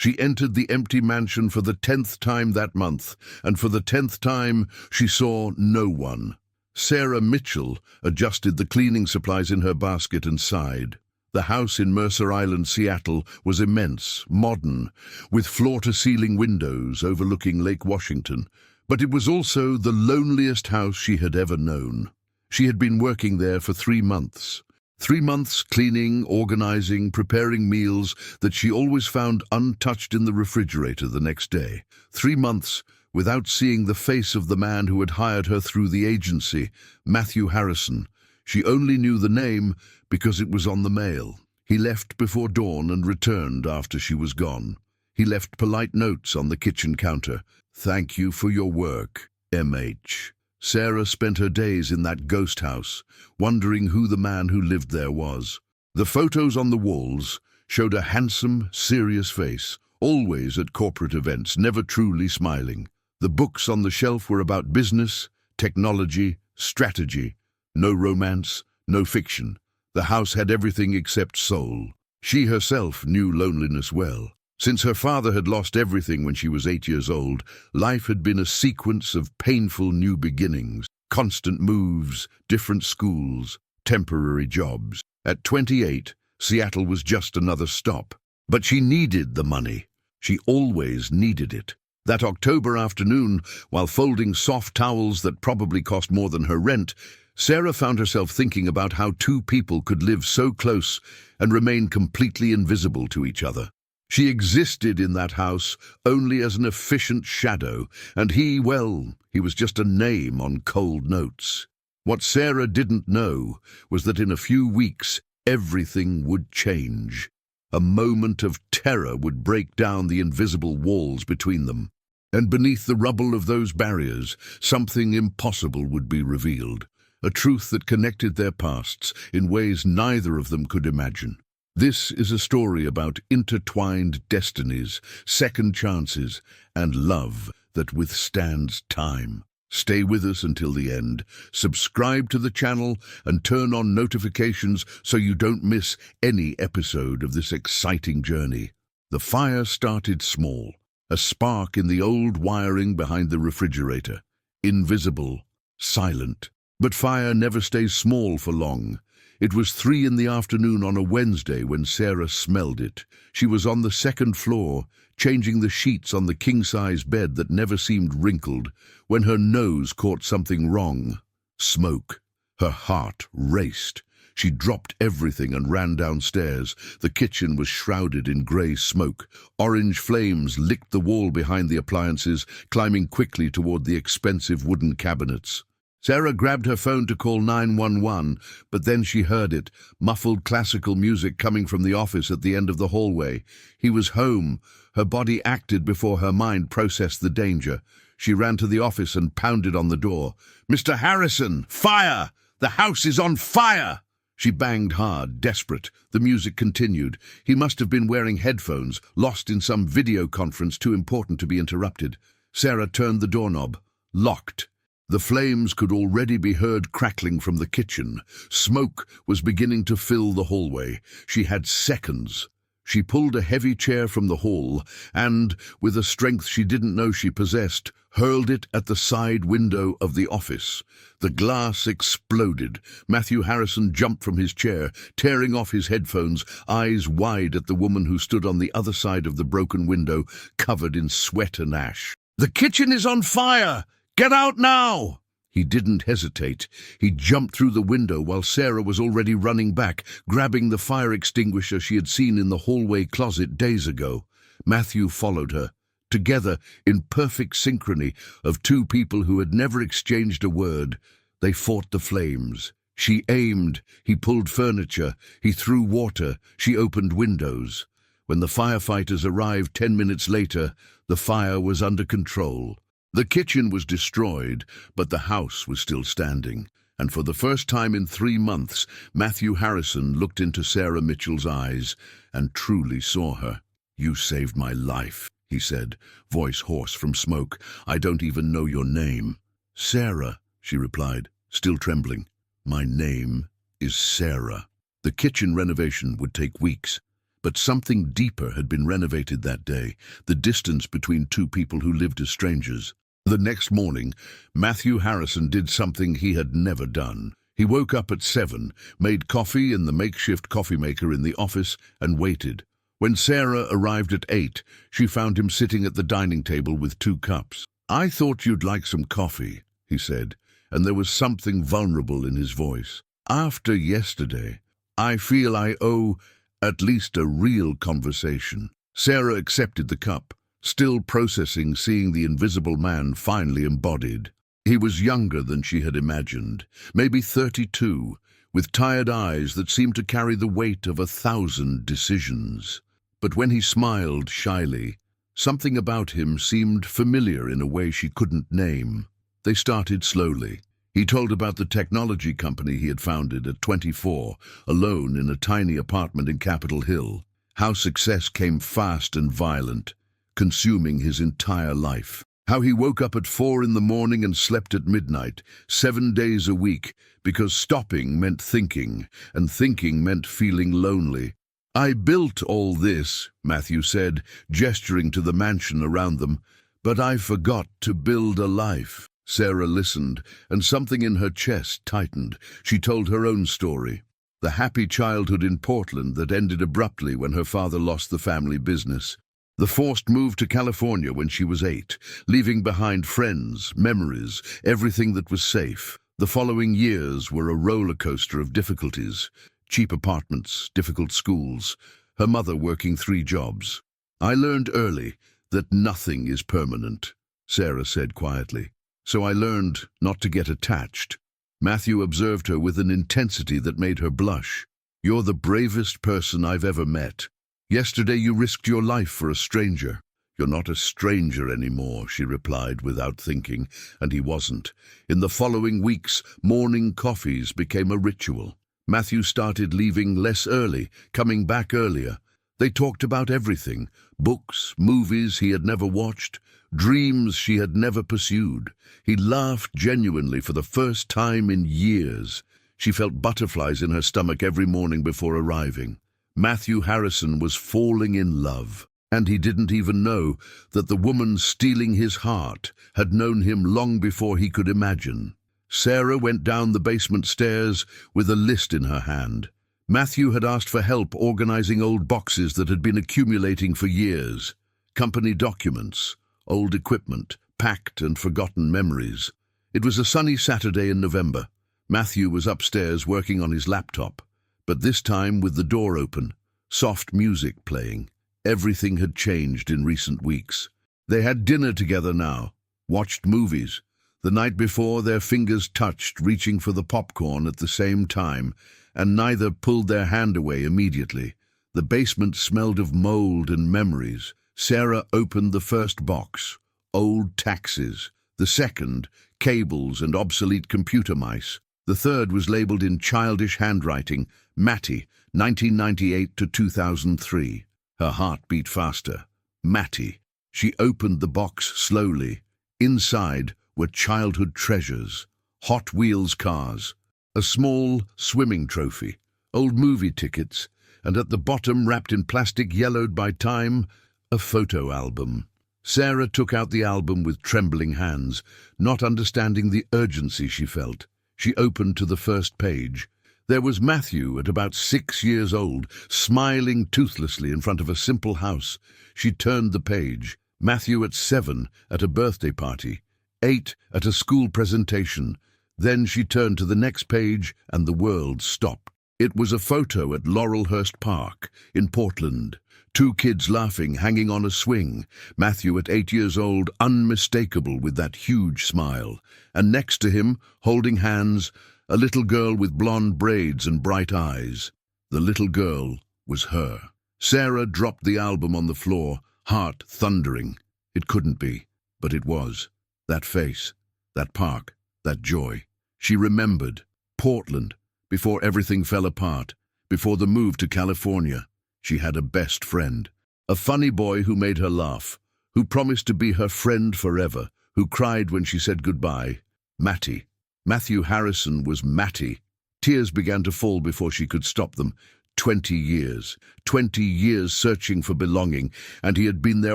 She entered the empty mansion for the 10th time that month, and for the 10th time she saw no one. Sarah Mitchell adjusted the cleaning supplies in her basket and sighed. The house in Mercer Island, Seattle, was immense, modern, with floor-to-ceiling windows overlooking Lake Washington. But it was also the loneliest house she had ever known. She had been working there for 3 months. 3 months cleaning, organizing, preparing meals that she always found untouched in the refrigerator the next day. 3 months without seeing the face of the man who had hired her through the agency, Matthew Harrison. She only knew the name because it was on the mail. He left before dawn and returned after she was gone. He left polite notes on the kitchen counter. "Thank you for your work, M.H." Sarah spent her days in that ghost house, wondering who the man who lived there was. The photos on the walls showed a handsome, serious face, always at corporate events, never truly smiling. The books on the shelf were about business, technology, strategy. No romance, no fiction. The house had everything except soul. She herself knew loneliness well. Since her father had lost everything when she was 8 years old, life had been a sequence of painful new beginnings, constant moves, different schools, temporary jobs. At 28, Seattle was just another stop. But she needed the money. She always needed it. That October afternoon, while folding soft towels that probably cost more than her rent, Sarah found herself thinking about how two people could live so close and remain completely invisible to each other. She existed in that house only as an efficient shadow, and he was just a name on cold notes. What Sarah didn't know was that in a few weeks, everything would change. A moment of terror would break down the invisible walls between them. And beneath the rubble of those barriers, something impossible would be revealed. A truth that connected their pasts in ways neither of them could imagine. This is a story about intertwined destinies, second chances, and love that withstands time. Stay with us until the end. Subscribe to the channel and turn on notifications so you don't miss any episode of this exciting journey. The fire started small, a spark in the old wiring behind the refrigerator. Invisible, silent. But fire never stays small for long. It was 3 in the afternoon on a Wednesday when Sarah smelled it. She was on the 2nd floor, changing the sheets on the king-size bed that never seemed wrinkled, when her nose caught something wrong. Smoke. Her heart raced. She dropped everything and ran downstairs. The kitchen was shrouded in grey smoke. Orange flames licked the wall behind the appliances, climbing quickly toward the expensive wooden cabinets. Sarah grabbed her phone to call 911, but then she heard it, muffled classical music coming from the office at the end of the hallway. He was home. Her body acted before her mind processed the danger. She ran to the office and pounded on the door. "Mr. Harrison, fire! The house is on fire!" She banged hard, desperate. The music continued. He must have been wearing headphones, lost in some video conference too important to be interrupted. Sarah turned the doorknob. Locked. The flames could already be heard crackling from the kitchen. Smoke was beginning to fill the hallway. She had seconds. She pulled a heavy chair from the hall and, with a strength she didn't know she possessed, hurled it at the side window of the office. The glass exploded. Matthew Harrison jumped from his chair, tearing off his headphones, eyes wide at the woman who stood on the other side of the broken window, covered in sweat and ash. "The kitchen is on fire! Get out now!" He didn't hesitate. He jumped through the window while Sarah was already running back, grabbing the fire extinguisher she had seen in the hallway closet days ago. Matthew followed her. Together, in perfect synchrony of two people who had never exchanged a word, they fought the flames. She aimed, he pulled furniture, he threw water, she opened windows. When the firefighters arrived 10 minutes later, the fire was under control. The kitchen was destroyed, but the house was still standing. And for the first time in 3 months, Matthew Harrison looked into Sarah Mitchell's eyes and truly saw her. "You saved my life," he said, voice hoarse from smoke. "I don't even know your name." "Sarah," she replied, still trembling. "My name is Sarah." The kitchen renovation would take weeks. But something deeper had been renovated that day, the distance between two people who lived as strangers. The next morning, Matthew Harrison did something he had never done. He woke up at 7, made coffee in the makeshift coffee maker in the office, and waited. When Sarah arrived at 8, she found him sitting at the dining table with 2 cups. "I thought you'd like some coffee," he said, and there was something vulnerable in his voice. "After yesterday, I feel I owe at least a real conversation." Sarah accepted the cup, still processing seeing the invisible man finally embodied. He was younger than she had imagined, maybe 32, with tired eyes that seemed to carry the weight of 1,000 decisions. But when he smiled shyly, something about him seemed familiar in a way she couldn't name. They started slowly. He told about the technology company he had founded at 24, alone in a tiny apartment in Capitol Hill. How success came fast and violent, consuming his entire life. How he woke up at 4 in the morning and slept at midnight, 7 days a week, because stopping meant thinking, and thinking meant feeling lonely. "I built all this," Matthew said, gesturing to the mansion around them, "but I forgot to build a life." Sarah listened, and something in her chest tightened. She told her own story. The happy childhood in Portland that ended abruptly when her father lost the family business. The forced move to California when she was 8, leaving behind friends, memories, everything that was safe. The following years were a roller coaster of difficulties. Cheap apartments, difficult schools, her mother working 3 jobs. "I learned early that nothing is permanent," Sarah said quietly. "So I learned not to get attached." Matthew observed her with an intensity that made her blush. "You're the bravest person I've ever met. Yesterday you risked your life for a stranger." "You're not a stranger anymore," she replied without thinking, and he wasn't. In the following weeks, morning coffees became a ritual. Matthew started leaving less early, coming back earlier. They talked about everything: books, movies he had never watched, dreams she had never pursued. He laughed genuinely for the first time in years. She felt butterflies in her stomach every morning before arriving. Matthew Harrison was falling in love, and he didn't even know that the woman stealing his heart had known him long before he could imagine. Sarah went down the basement stairs with a list in her hand. Matthew had asked for help organizing old boxes that had been accumulating for years. Company documents, old equipment, packed and forgotten memories. It was a sunny Saturday in November. Matthew was upstairs working on his laptop, but this time with the door open, soft music playing. Everything had changed in recent weeks. They had dinner together now, watched movies. The night before, their fingers touched, reaching for the popcorn at the same time, and neither pulled their hand away immediately. The basement smelled of mold and memories. Sarah opened the first box, old taxes. The second, cables and obsolete computer mice. The third was labeled in childish handwriting, Matty, 1998 to 2003. Her heart beat faster. Matty. She opened the box slowly. Inside were childhood treasures, Hot Wheels cars, a small swimming trophy, old movie tickets, and at the bottom, wrapped in plastic yellowed by time, a photo album. Sarah took out the album with trembling hands, not understanding the urgency she felt. She opened to the first page. There was Matthew at about 6 years old, smiling toothlessly in front of a simple house. She turned the page. Matthew at 7 at a birthday party, 8 at a school presentation. Then she turned to the next page and the world stopped. It was a photo at Laurelhurst Park in Portland. 2 kids laughing, hanging on a swing. Matthew at 8 years old, unmistakable with that huge smile. And next to him, holding hands, a little girl with blonde braids and bright eyes. The little girl was her. Sarah dropped the album on the floor, heart thundering. It couldn't be, but it was. That face, that park, that joy. She remembered Portland, before everything fell apart, before the move to California. She had a best friend, a funny boy who made her laugh, who promised to be her friend forever, who cried when she said goodbye. Matty. Matthew Harrison was Matty. Tears began to fall before she could stop them. 20 years. 20 years searching for belonging, and he had been there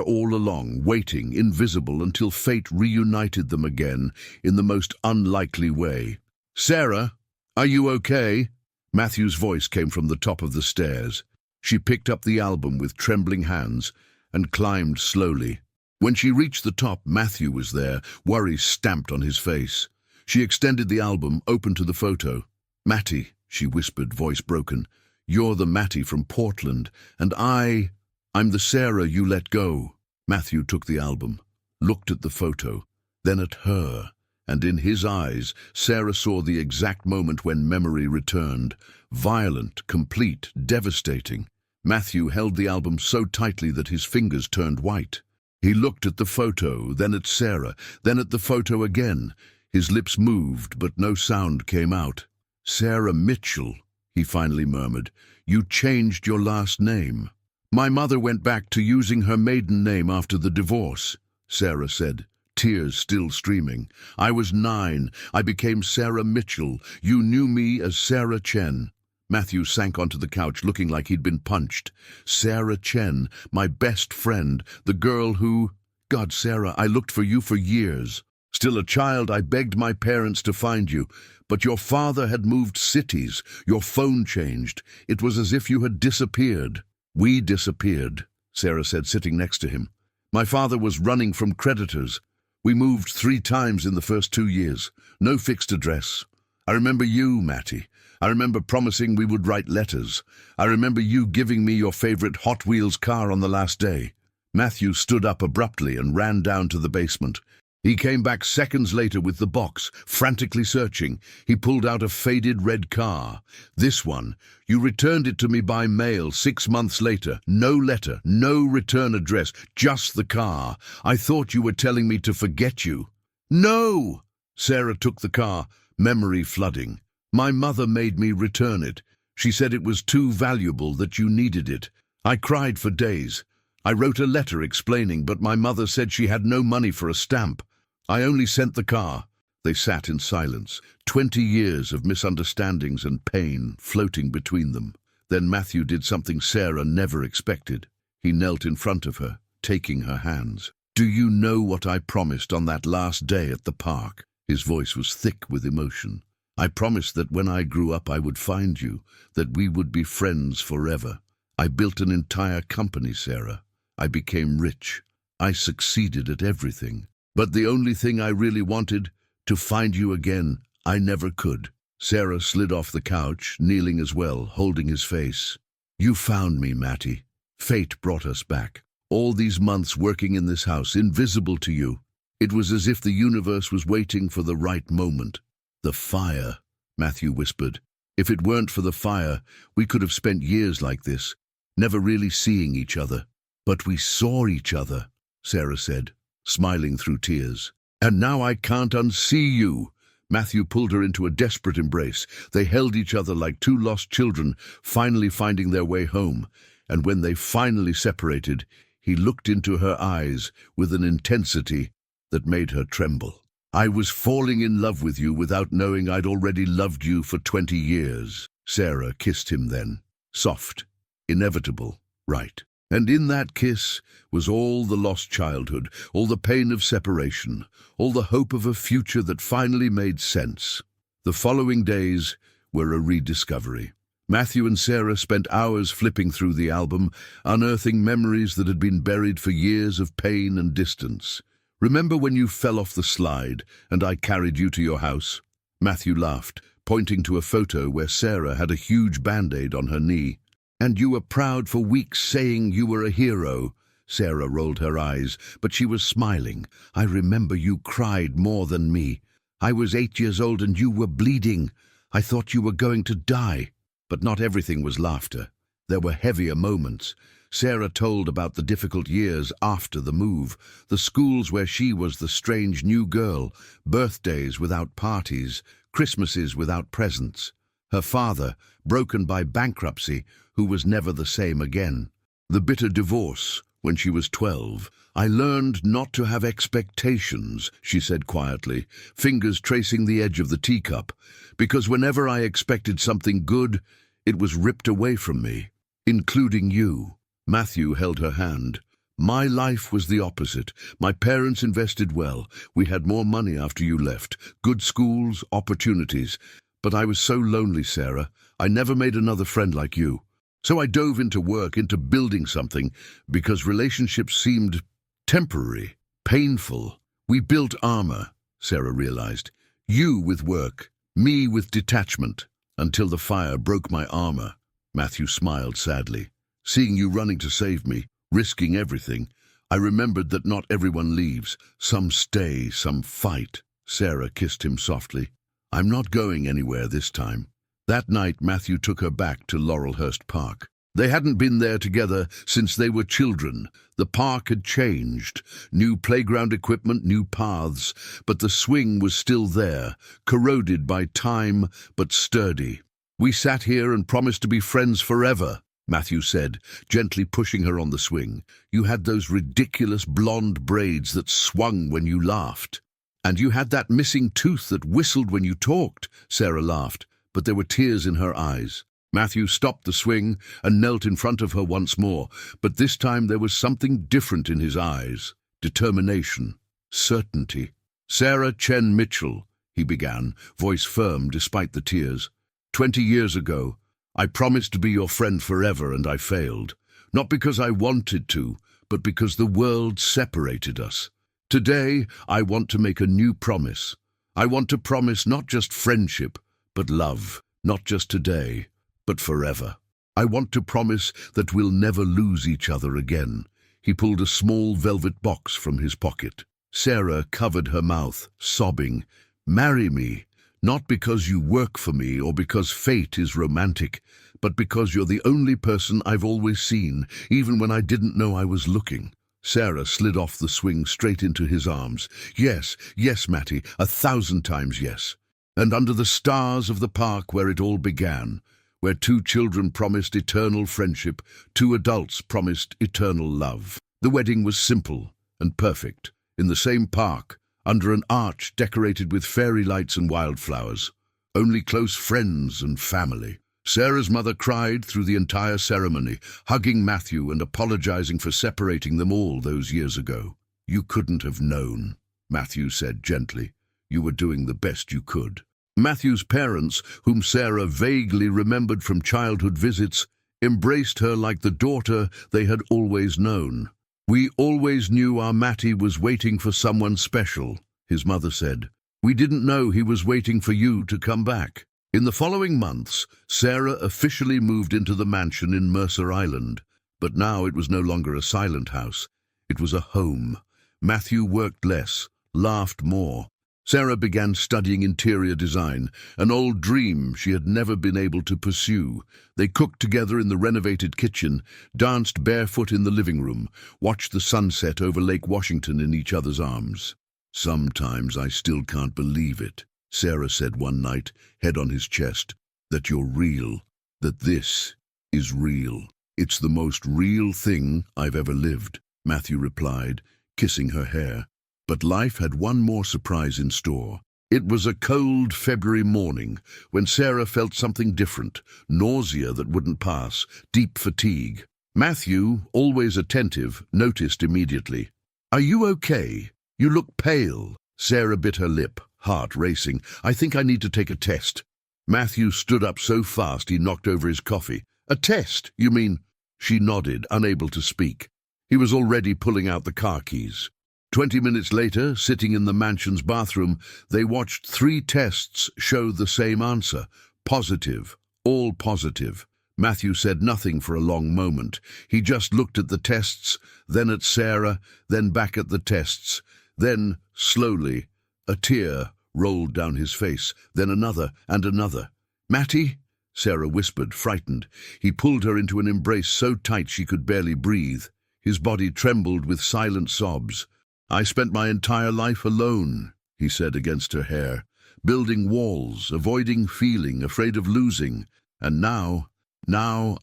all along, waiting, invisible, until fate reunited them again in the most unlikely way. "Sarah, are you okay?" Matthew's voice came from the top of the stairs. She picked up the album with trembling hands and climbed slowly. When she reached the top, Matthew was there, worry stamped on his face. She extended the album, opened to the photo. "Matty," she whispered, voice broken, "you're the Matty from Portland, and I'm the Sarah you let go." Matthew took the album, looked at the photo, then at her, and in his eyes, Sarah saw the exact moment when memory returned. Violent, complete, devastating. Matthew held the album so tightly that his fingers turned white. He looked at the photo, then at Sarah, then at the photo again. His lips moved, but no sound came out. "Sarah Mitchell," he finally murmured, "you changed your last name." "My mother went back to using her maiden name after the divorce," Sarah said, tears still streaming. "I was 9. I became Sarah Mitchell. You knew me as Sarah Chen." Matthew sank onto the couch, looking like he'd been punched. "Sarah Chen, my best friend, the girl who... God, Sarah, I looked for you for years. Still a child, I begged my parents to find you. But your father had moved cities. Your phone changed. It was as if you had disappeared." "We disappeared," Sarah said, sitting next to him. "My father was running from creditors. We moved 3 times in the first 2 years. No fixed address. I remember you, Matty. I remember promising we would write letters. I remember you giving me your favorite Hot Wheels car on the last day." Matthew stood up abruptly and ran down to the basement. He came back seconds later with the box, frantically searching. He pulled out a faded red car. "This one. You returned it to me by mail 6 months later. No letter, no return address, just the car. I thought you were telling me to forget you." "No!" Sarah took the car, memory flooding. "My mother made me return it. She said it was too valuable, that you needed it. I cried for days. I wrote a letter explaining, but my mother said she had no money for a stamp. I only sent the car." They sat in silence, 20 years of misunderstandings and pain floating between them. Then Matthew did something Sarah never expected. He knelt in front of her, taking her hands. "Do you know what I promised on that last day at the park?" His voice was thick with emotion. "I promised that when I grew up I would find you, that we would be friends forever. I built an entire company, Sarah. I became rich. I succeeded at everything. But the only thing I really wanted, to find you again, I never could." Sarah slid off the couch, kneeling as well, holding his face. "You found me, Matty. Fate brought us back. All these months working in this house, invisible to you. It was as if the universe was waiting for the right moment." "The fire," Matthew whispered. "If it weren't for the fire, we could have spent years like this, never really seeing each other." "But we saw each other," Sarah said, smiling through tears. "And now I can't unsee you." Matthew pulled her into a desperate embrace. They held each other like 2 lost children, finally finding their way home. And when they finally separated, he looked into her eyes with an intensity that made her tremble. "I was falling in love with you without knowing I'd already loved you for 20 years. Sarah kissed him then. Soft, inevitable, right. And in that kiss was all the lost childhood, all the pain of separation, all the hope of a future that finally made sense. The following days were a rediscovery. Matthew and Sarah spent hours flipping through the album, unearthing memories that had been buried for years of pain and distance. "Remember when you fell off the slide and I carried you to your house?" Matthew laughed, pointing to a photo where Sarah had a huge band-aid on her knee. "And you were proud for weeks, saying you were a hero." Sarah rolled her eyes, but she was smiling. "I remember you cried more than me. I was 8 years old and you were bleeding. I thought you were going to die." But not everything was laughter. There were heavier moments. Sarah told about the difficult years after the move, the schools where she was the strange new girl, birthdays without parties, Christmases without presents. Her father, broken by bankruptcy, who was never the same again. The bitter divorce when she was 12. "I learned not to have expectations," she said quietly, fingers tracing the edge of the teacup, "because whenever I expected something good, It was ripped away from me, including you. Matthew held her hand. My life was the opposite. My parents invested well. We had more money after you left. Good schools, opportunities. But I was so lonely, Sarah. I never made another friend like you. So I dove into work, into building something, because relationships seemed temporary, painful. We built armor, Sarah realized. You with work, me with detachment, until the fire broke my armor. Matthew smiled sadly. Seeing you running to save me, risking everything, I remembered that not everyone leaves. Some stay, some fight. Sarah kissed him softly. I'm not going anywhere this time. That night, Matthew took her back to Laurelhurst Park. They hadn't been there together since they were children. The park had changed. New playground equipment, new paths, but the swing was still there, corroded by time, but sturdy. We sat here and promised to be friends forever, Matthew said, gently pushing her on the swing. You had those ridiculous blonde braids that swung when you laughed. And you had that missing tooth that whistled when you talked, Sarah laughed, but there were tears in her eyes. Matthew stopped the swing and knelt in front of her once more, but this time there was something different in his eyes. Determination, certainty. Sarah Chen Mitchell, he began, voice firm despite the tears. 20 years ago, I promised to be your friend forever, and I failed. Not because I wanted to, but because the world separated us. Today, I want to make a new promise. I want to promise not just friendship, but love. Not just today, but forever. I want to promise that we'll never lose each other again. He pulled a small velvet box from his pocket. Sarah covered her mouth, sobbing. Marry me. Not because you work for me or because fate is romantic, but because you're the only person I've always seen, even when I didn't know I was looking. Sarah slid off the swing straight into his arms. Yes, yes, Matty, 1,000 times yes. And under the stars of the park where it all began, where 2 children promised eternal friendship, 2 adults promised eternal love. The wedding was simple and perfect, in the same park, under an arch decorated with fairy lights and wildflowers. Only close friends and family. Sarah's mother cried through the entire ceremony, hugging Matthew and apologizing for separating them all those years ago. You couldn't have known, Matthew said gently. You were doing the best you could. Matthew's parents, whom Sarah vaguely remembered from childhood visits, embraced her like the daughter they had always known. We always knew our Matty was waiting for someone special, his mother said. We didn't know he was waiting for you to come back. In the following months, Sarah officially moved into the mansion in Mercer Island. But now it was no longer a silent house. It was a home. Matthew worked less, laughed more. Sarah began studying interior design, an old dream she had never been able to pursue. They cooked together in the renovated kitchen, danced barefoot in the living room, watched the sunset over Lake Washington in each other's arms. Sometimes I still can't believe it, Sarah said one night, head on his chest, that you're real, that this is real. It's the most real thing I've ever lived, Matthew replied, kissing her hair. But life had one more surprise in store. It was a cold February morning when Sarah felt something different, nausea that wouldn't pass, deep fatigue. Matthew, always attentive, noticed immediately. Are you okay? You look pale. Sarah bit her lip, heart racing. I think I need to take a test. Matthew stood up so fast he knocked over his coffee. A test, you mean? She nodded, unable to speak. He was already pulling out the car keys. 20 minutes later, sitting in the mansion's bathroom, they watched 3 tests show the same answer. Positive. All positive. Matthew said nothing for a long moment. He just looked at the tests, then at Sarah, then back at the tests. Then, slowly, a tear rolled down his face, then another and another. Matty? Sarah whispered, frightened. He pulled her into an embrace so tight she could barely breathe. His body trembled with silent sobs. I spent my entire life alone, he said against her hair, building walls, avoiding feeling, afraid of losing. And now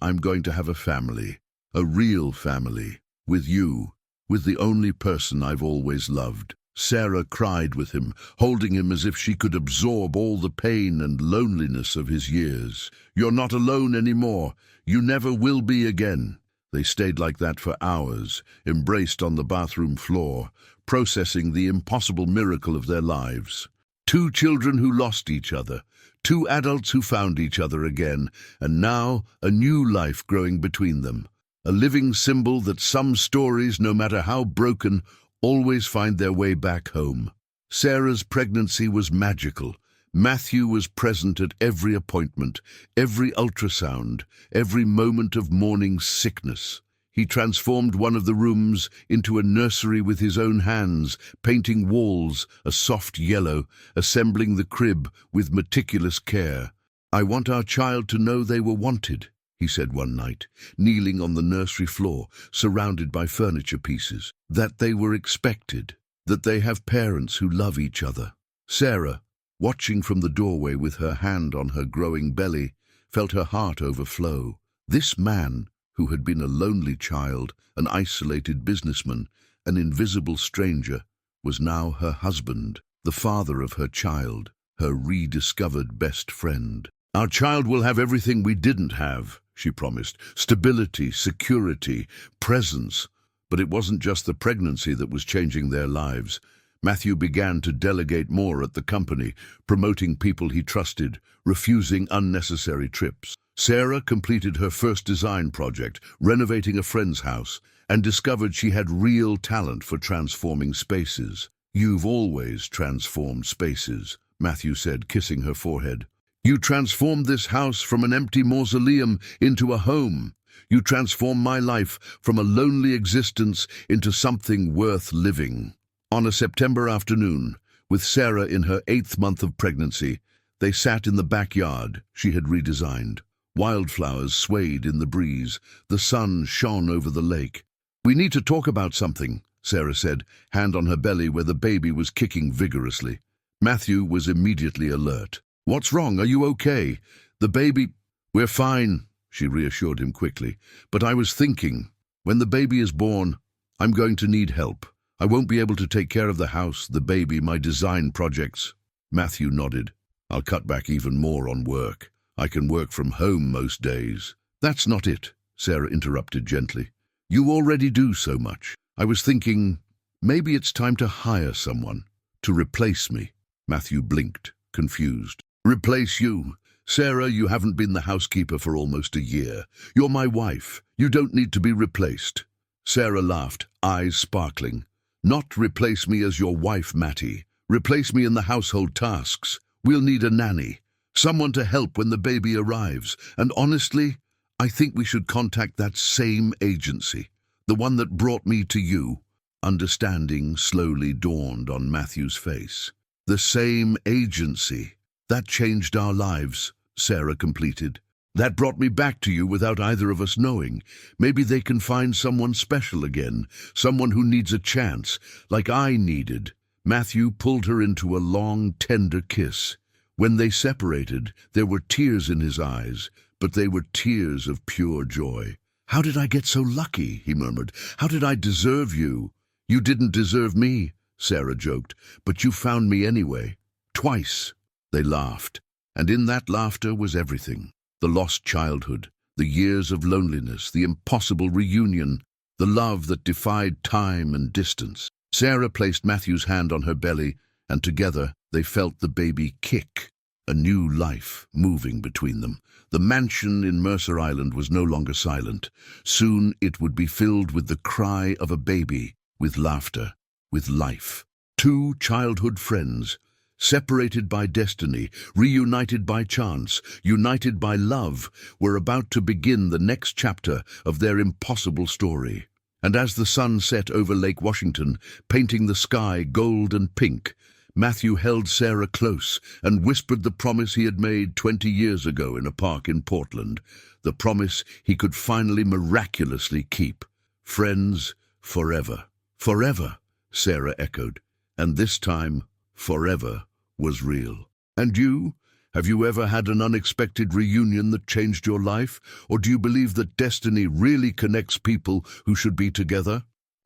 I'm going to have a family, a real family, with you, with the only person I've always loved. Sarah cried with him, holding him as if she could absorb all the pain and loneliness of his years. "You're not alone anymore. You never will be again." They stayed like that for hours, embraced on the bathroom floor, processing the impossible miracle of their lives. Two children who lost each other, two adults who found each other again, and now a new life growing between them. A living symbol that some stories, no matter how broken, always find their way back home. Sarah's pregnancy was magical. Matthew was present at every appointment, every ultrasound, every moment of morning sickness. He transformed one of the rooms into a nursery with his own hands, painting walls a soft yellow, assembling the crib with meticulous care. "I want our child to know they were wanted," he said one night, kneeling on the nursery floor, surrounded by furniture pieces, "that they were expected, that they have parents who love each other." Sarah, watching from the doorway with her hand on her growing belly, felt her heart overflow. This man, who had been a lonely child, an isolated businessman, an invisible stranger, was now her husband, the father of her child, her rediscovered best friend. "Our child will have everything we didn't have," she promised. "Stability, security, presence." But it wasn't just the pregnancy that was changing their lives. Matthew began to delegate more at the company, promoting people he trusted, refusing unnecessary trips. Sarah completed her first design project, renovating a friend's house, and discovered she had real talent for transforming spaces. "You've always transformed spaces," Matthew said, kissing her forehead. "You transformed this house from an empty mausoleum into a home. You transformed my life from a lonely existence into something worth living." On a September afternoon, with Sarah in her 8th month of pregnancy, they sat in the backyard she had redesigned. Wildflowers swayed in the breeze. The sun shone over the lake. "We need to talk about something," Sarah said, hand on her belly where the baby was kicking vigorously. Matthew was immediately alert. "What's wrong? Are you okay? The baby—" "We're fine," she reassured him quickly. "But I was thinking, when the baby is born, I'm going to need help. I won't be able to take care of the house, the baby, my design projects." Matthew nodded. "I'll cut back even more on work. I can work from home most days." "That's not it," Sarah interrupted gently. "You already do so much. I was thinking, maybe it's time to hire someone to replace me." Matthew blinked, confused. "Replace you? Sarah, you haven't been the housekeeper for almost a year. You're my wife. You don't need to be replaced." Sarah laughed, eyes sparkling. "Not replace me as your wife, Matty. Replace me in the household tasks. We'll need a nanny, someone to help when the baby arrives. And honestly, I think we should contact that same agency, the one that brought me to you." Understanding slowly dawned on Matthew's face. "The same agency. That changed our lives," Sarah completed. "That brought me back to you without either of us knowing. Maybe they can find someone special again, someone who needs a chance, like I needed." Matthew pulled her into a long, tender kiss. When they separated, there were tears in his eyes, but they were tears of pure joy. "How did I get so lucky?" he murmured. "How did I deserve you?" "You didn't deserve me," Sarah joked, "but you found me anyway. Twice." They laughed, and in that laughter was everything. The lost childhood, the years of loneliness, the impossible reunion, the love that defied time and distance. Sarah placed Matthew's hand on her belly, and together they felt the baby kick, a new life moving between them. The mansion in Mercer Island was no longer silent. Soon it would be filled with the cry of a baby, with laughter, with life. Two childhood friends, separated by destiny, reunited by chance, united by love, were about to begin the next chapter of their impossible story. And as the sun set over Lake Washington, painting the sky gold and pink, Matthew held Sarah close and whispered the promise he had made 20 years ago in a park in Portland, the promise he could finally miraculously keep. "Friends forever." "Forever," Sarah echoed, and this time, forever was real. "And you? Have you ever had an unexpected reunion that changed your life? Or do you believe that destiny really connects people who should be together?"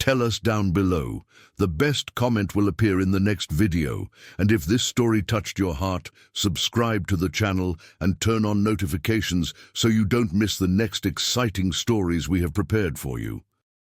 Tell us down below. The best comment will appear in the next video. And if this story touched your heart, subscribe to the channel and turn on notifications so you don't miss the next exciting stories we have prepared for you.